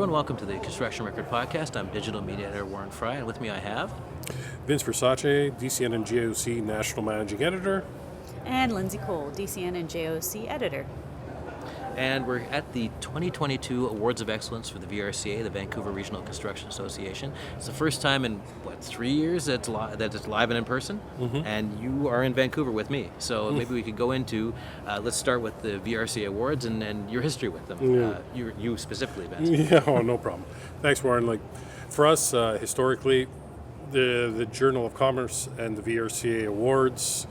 everyone. Welcome to the Construction Record Podcast. I'm digital media editor Warren Frey, and with me I have Vince Versace, DCN and JOC National Managing Editor. And Lindsey Cole, DCN and JOC Editor. And we're at the 2022 Awards of Excellence for the VRCA, the Vancouver Regional Construction Association. It's the first time in, 3 years that it's live and in person? Mm-hmm. And you are in Vancouver with me. So maybe we could go into, let's start with the VRCA Awards and your history with them. Yeah. You specifically, Vince. Yeah, no problem. Thanks, Warren. For us, historically, the Journal of Commerce and the VRCA Awards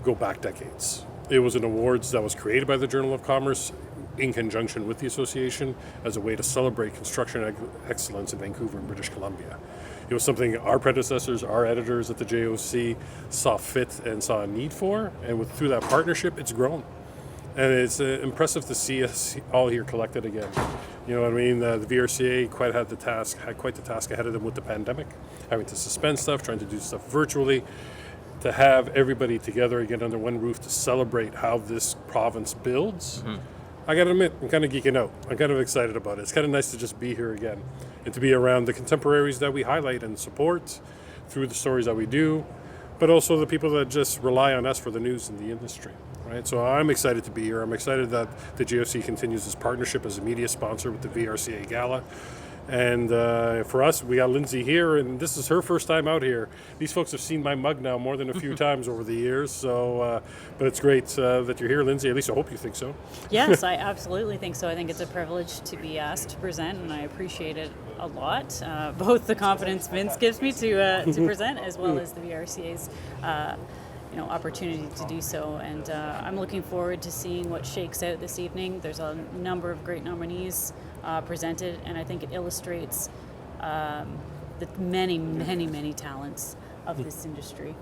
go back decades. It was an awards that was created by the Journal of Commerce in conjunction with the association as a way to celebrate construction excellence in Vancouver and British Columbia. It was something our predecessors, our editors at the JOC saw fit and saw a need for, and through that partnership, it's grown. And it's impressive to see us all here collected again. You know what I mean? The VRCA had quite the task ahead of them with the pandemic, having to suspend stuff, trying to do stuff virtually. To have everybody together again under one roof to celebrate how this province builds, I gotta admit, I'm kind of geeking out. I'm kind of excited about it. It's kind of nice to just be here again and to be around the contemporaries that we highlight and support through the stories that we do, but also the people that just rely on us for the news in the industry. Right? So I'm excited to be here. I'm excited that the GOC continues its partnership as a media sponsor with the VRCA Gala. And for us, we got Lindsey here, and this is her first time out here. These folks have seen my mug now more than a few times over the years, so but it's great that you're here, Lindsey. At least I hope you think so. Yes, I absolutely think so. I think it's a privilege to be asked to present, and I appreciate it a lot. Both the confidence Vince gives me to present, as well as the VRCA's opportunity to do so. And I'm looking forward to seeing what shakes out this evening. There's a number of great nominees presented, and I think it illustrates the many talents of this industry.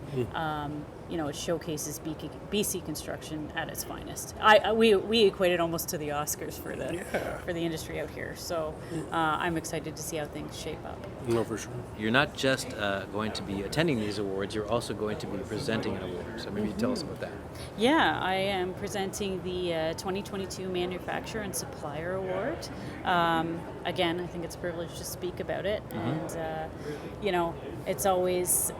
It showcases BC construction at its finest. We equate it almost to the Oscars for the industry out here. So I'm excited to see how things shape up. No, for sure. You're not just going to be attending these awards, you're also going to be presenting an award. So maybe you tell us about that. Yeah, I am presenting the 2022 Manufacturer and Supplier Award. Again, I think it's a privilege to speak about it. And, it's always...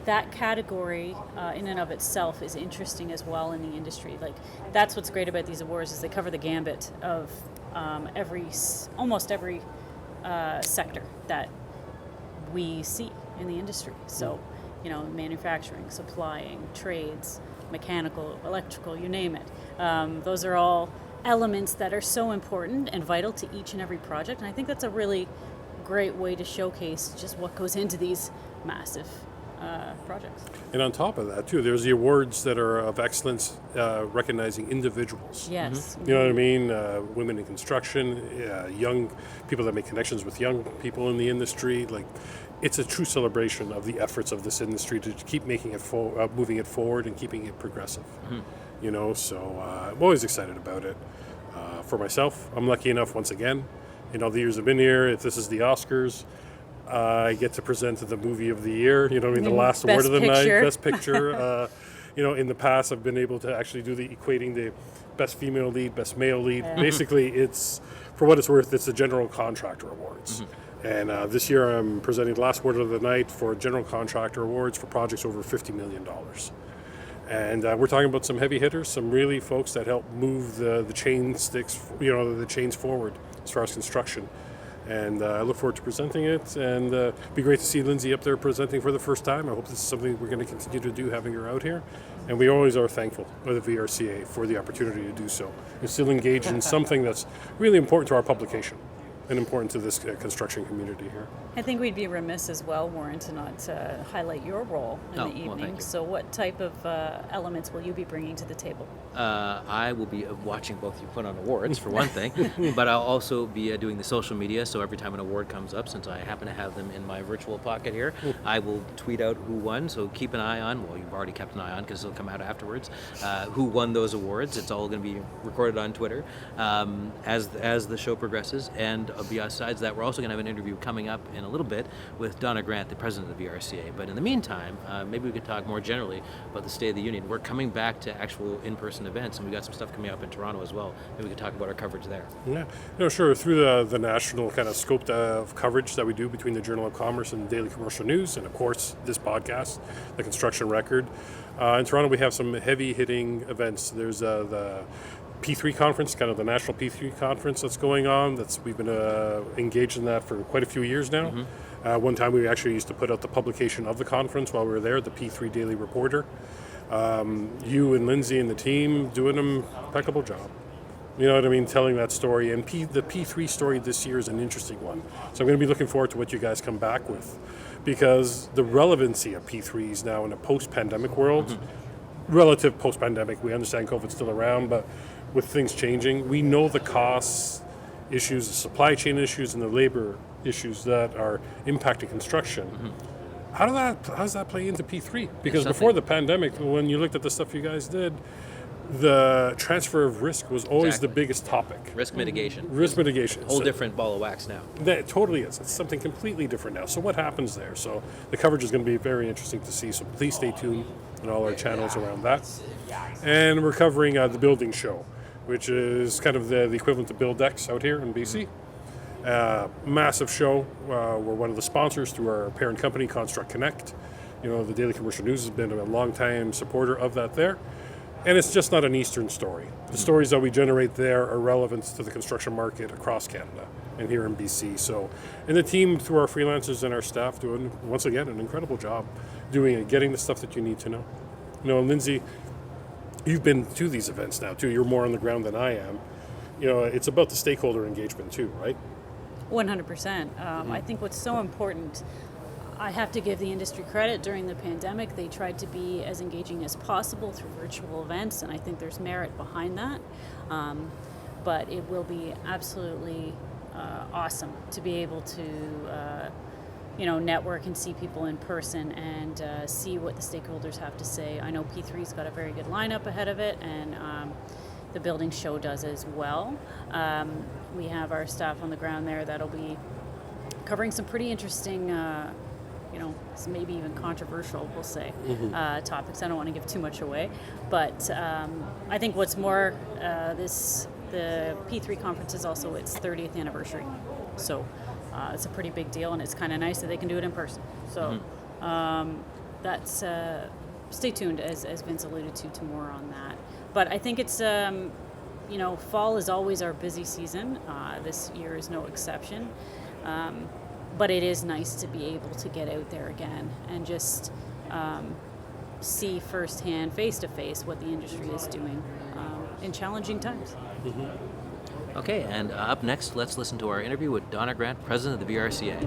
That category in and of itself is interesting as well in the industry. That's what's great about these awards is they cover the gambit of almost every sector that we see in the industry. So, manufacturing, supplying, trades, mechanical, electrical, you name it. Those are all elements that are so important and vital to each and every project. And I think that's a really great way to showcase just what goes into these massive projects. And on top of that, too, there's the awards that are of excellence recognizing individuals. Yes. You know what I mean? Women in construction, young people that make connections with young people in the industry. It's a true celebration of the efforts of this industry to keep making it moving it forward and keeping it progressive. So I'm always excited about it. For myself, I'm lucky enough once again, in all the years I've been here, if this is the Oscars, I get to present the movie of the year, the last award of the night, Best Picture. In the past, I've been able to actually do equating the Best Female Lead, Best Male Lead. Basically, it's, for what it's worth, it's the General Contractor Awards. And this year, I'm presenting the last award of the night for General Contractor Awards for projects over $50 million. And we're talking about some heavy hitters, some really folks that help move the chains forward as far as construction. And I look forward to presenting it, and it'd be great to see Lindsey up there presenting for the first time. I hope this is something we're going to continue to do, having her out here. And we always are thankful of the VRCA for the opportunity to do so. We're still engaged in something that's really important to our publication and important to this construction community here. I think we'd be remiss as well, Warren, to not highlight your role in the evening. So what type of elements will you be bringing to the table? I will be watching both of you put on awards, for one thing, but I'll also be doing the social media, so every time an award comes up, since I happen to have them in my virtual pocket here, I will tweet out who won, so keep an eye on, well, you've already kept an eye on because it'll come out afterwards, who won those awards. It's all going to be recorded on Twitter as the show progresses, and besides that, we're also going to have an interview coming up in a little bit with Donna Grant, the president of the VRCA. But in the meantime, maybe we could talk more generally about the State of the Union. We're coming back to actual in-person events, and we've got some stuff coming up in Toronto as well. Maybe we could talk about our coverage there. Yeah, no, sure. Through the national kind of scope of coverage that we do between the Journal of Commerce and the Daily Commercial News, and of course this podcast, the Construction Record. In Toronto, we have some heavy-hitting events. There's the P3 conference, kind of the national P3 conference that's going on. We've been engaged in that for quite a few years now. Mm-hmm. One time we actually used to put out the publication of the conference while we were there, the P3 Daily Reporter. You and Lindsey and the team doing an impeccable job. You know what I mean? Telling that story. And the P3 story this year is an interesting one. So I'm going to be looking forward to what you guys come back with. Because the relevancy of P3s now in a post-pandemic world, mm-hmm. relative post-pandemic, we understand COVID's still around, but with things changing, we know the costs issues, the supply chain issues, and the labor issues that are impacting construction. Mm-hmm. How does that play into P3? Because before the pandemic, when you looked at the stuff you guys did, the transfer of risk was always the biggest topic. Risk mitigation. Risk mitigation. Whole different ball of wax now. That totally is. It's something completely different now. So what happens there? So the coverage is going to be very interesting to see. So please stay tuned on all our channels around that. And we're covering the building show, which is kind of the equivalent to Buildex out here in BC. Massive show. We're one of the sponsors through our parent company, Construct Connect. You know, the Daily Commercial News has been a long-time supporter of that there. And it's just not an Eastern story. The stories that we generate there are relevant to the construction market across Canada and here in BC. So, and the team, through our freelancers and our staff, doing, once again, an incredible job doing it, getting the stuff that you need to know. You know, Lindsey, you've been to these events now, too. You're more on the ground than I am. You know, it's about the stakeholder engagement, too, right? 100%. I think what's so important, I have to give the industry credit. During the pandemic, they tried to be as engaging as possible through virtual events, and I think there's merit behind that. But it will be absolutely awesome to be able to, network and see people in person and see what the stakeholders have to say. I know P3's got a very good lineup ahead of it, and the building show does as well. We have our staff on the ground there that'll be covering some pretty interesting maybe even controversial, we'll say, topics. I don't want to give too much away, but I think what's more, the P3 conference is also its 30th anniversary, so it's a pretty big deal, and it's kind of nice that they can do it in person. So that's stay tuned, as Vince alluded to more on that. But I think it's fall is always our busy season. This year is no exception. But it is nice to be able to get out there again and just see firsthand, face-to-face, what the industry is doing in challenging times. Mm-hmm. Okay, and up next, let's listen to our interview with Donna Grant, president of the VRCA.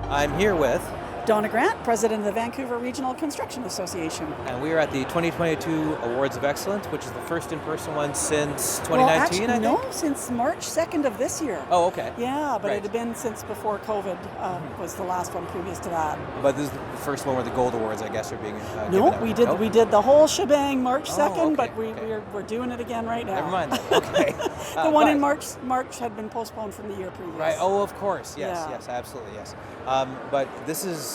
I'm here with Donna Grant, president of the Vancouver Regional Construction Association. And we are at the 2022 Awards of Excellence, which is the first in-person one since 2019, well, actually, I think? No, since March 2nd of this year. Oh, okay. Yeah, but right. it had been since before COVID was the last one previous to that. But this is the first one where the gold awards, I guess, are being given No, out. we did the whole shebang March 2nd, okay, but we're doing it again right now. Never mind. Okay. The one in March had been postponed from the year previous. Right. Oh, of course. Yes. Yeah. Yes. Absolutely. Yes. But this is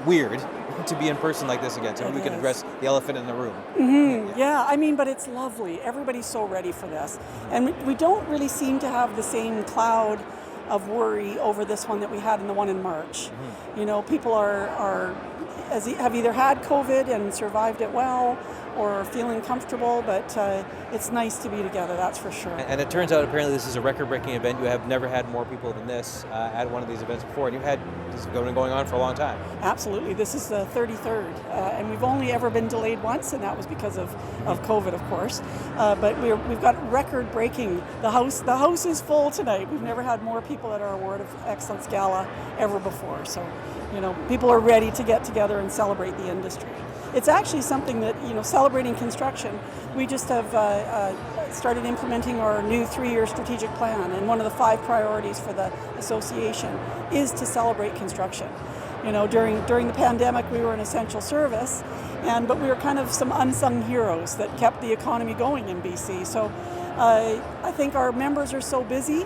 weird to be in person like this again. So we can address the elephant in the room. Mm-hmm. Yeah, I mean, but it's lovely. Everybody's so ready for this. And we don't really seem to have the same cloud of worry over this one that we had in the one in March. Mm-hmm. You know, people have either had COVID and survived it well, or feeling comfortable, but it's nice to be together, that's for sure. And it turns out apparently this is a record-breaking event. You have never had more people than this at one of these events before, and you've had this going on for a long time. Absolutely. This is the 33rd, and we've only ever been delayed once, and that was because of COVID, of course. But we've got record-breaking. The house is full tonight. We've never had more people at our Award of Excellence Gala ever before. So, people are ready to get together and celebrate the industry. It's actually something that, celebrating construction, we just have started implementing our new 3-year strategic plan, and one of the 5 priorities for the association is to celebrate construction. During the pandemic, we were an essential service, but we were kind of some unsung heroes that kept the economy going in BC. So I think our members are so busy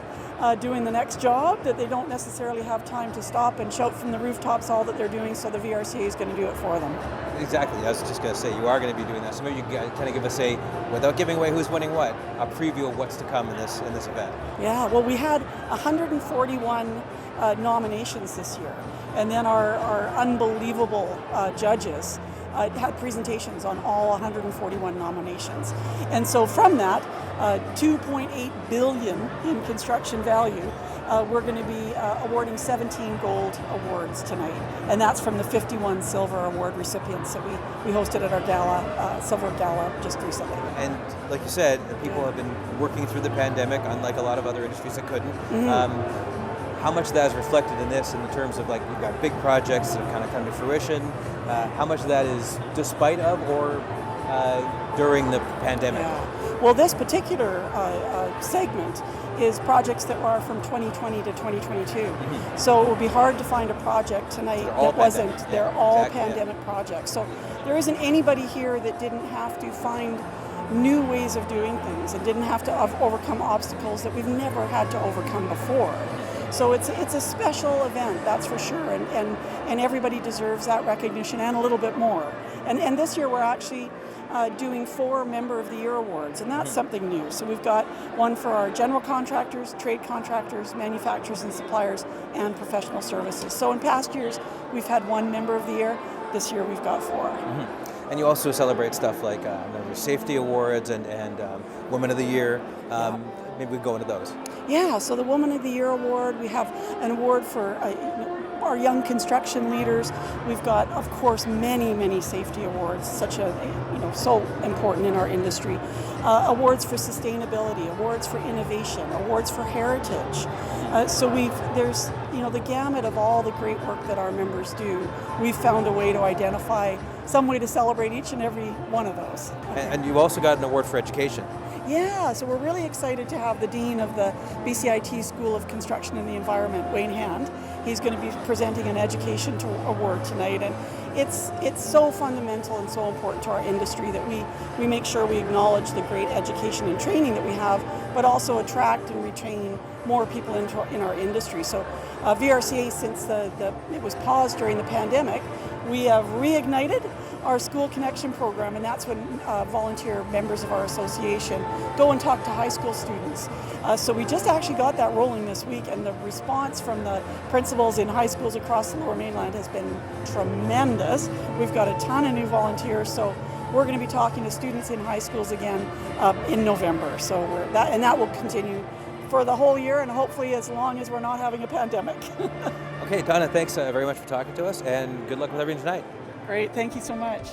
doing the next job that they don't necessarily have time to stop and shout from the rooftops all that they're doing, so the VRCA is going to do it for them. Exactly. I was just going to say, you are going to be doing that. So maybe you can kind of give us without giving away who's winning what, a preview of what's to come in this event. Yeah, well, we had 141 nominations this year, and then our unbelievable judges had presentations on all 141 nominations. And so from that, 2.8 billion in construction value, we're going to be awarding 17 gold awards tonight. And that's from the 51 silver award recipients that we hosted at our gala, silver gala, just recently. And like you said, people have been working through the pandemic, unlike a lot of other industries that couldn't. How much of that is reflected in this in the terms of, like, we've got big projects that have kind of come to fruition? How much of that is despite of or during the pandemic? Yeah. Well, this particular segment is projects that are from 2020 to 2022. So it would be hard to find a project tonight that wasn't. They're all pandemic projects. So there isn't anybody here that didn't have to find new ways of doing things and didn't have to overcome obstacles that we've never had to overcome before. So it's a special event, that's for sure, and everybody deserves that recognition and a little bit more. And this year we're actually doing 4 Member of the Year awards, and that's something new. So we've got one for our general contractors, trade contractors, manufacturers and suppliers, and professional services. So in past years we've had 1 Member of the Year. This year we've got 4. And you also celebrate stuff like safety awards and Women of the Year. Maybe we go into those. Yeah, so the Woman of the Year award, we have an award for our young construction leaders. We've got, of course, many safety awards, so important in our industry. Awards for sustainability, awards for innovation, awards for heritage. So there's the gamut of all the great work that our members do. We've found a way to identify some way to celebrate each and every one of those. And you also got an award for education. Yeah, so we're really excited to have the Dean of the BCIT School of Construction and the Environment, Wayne Hand. He's going to be presenting an education award tonight, and it's so fundamental and so important to our industry that we make sure we acknowledge the great education and training that we have, but also attract and retain more people in our industry. So VRCA, since it was paused during the pandemic, we have reignited our School Connection program, and that's when volunteer members of our association go and talk to high school students. So we just actually got that rolling this week, and the response from the principals in high schools across the Lower Mainland has been tremendous. We've got a ton of new volunteers, so we're going to be talking to students in high schools again in November. So that will continue for the whole year, and hopefully as long as we're not having a pandemic. Okay, Donna, thanks very much for talking to us, and good luck with everything tonight. Great, thank you so much.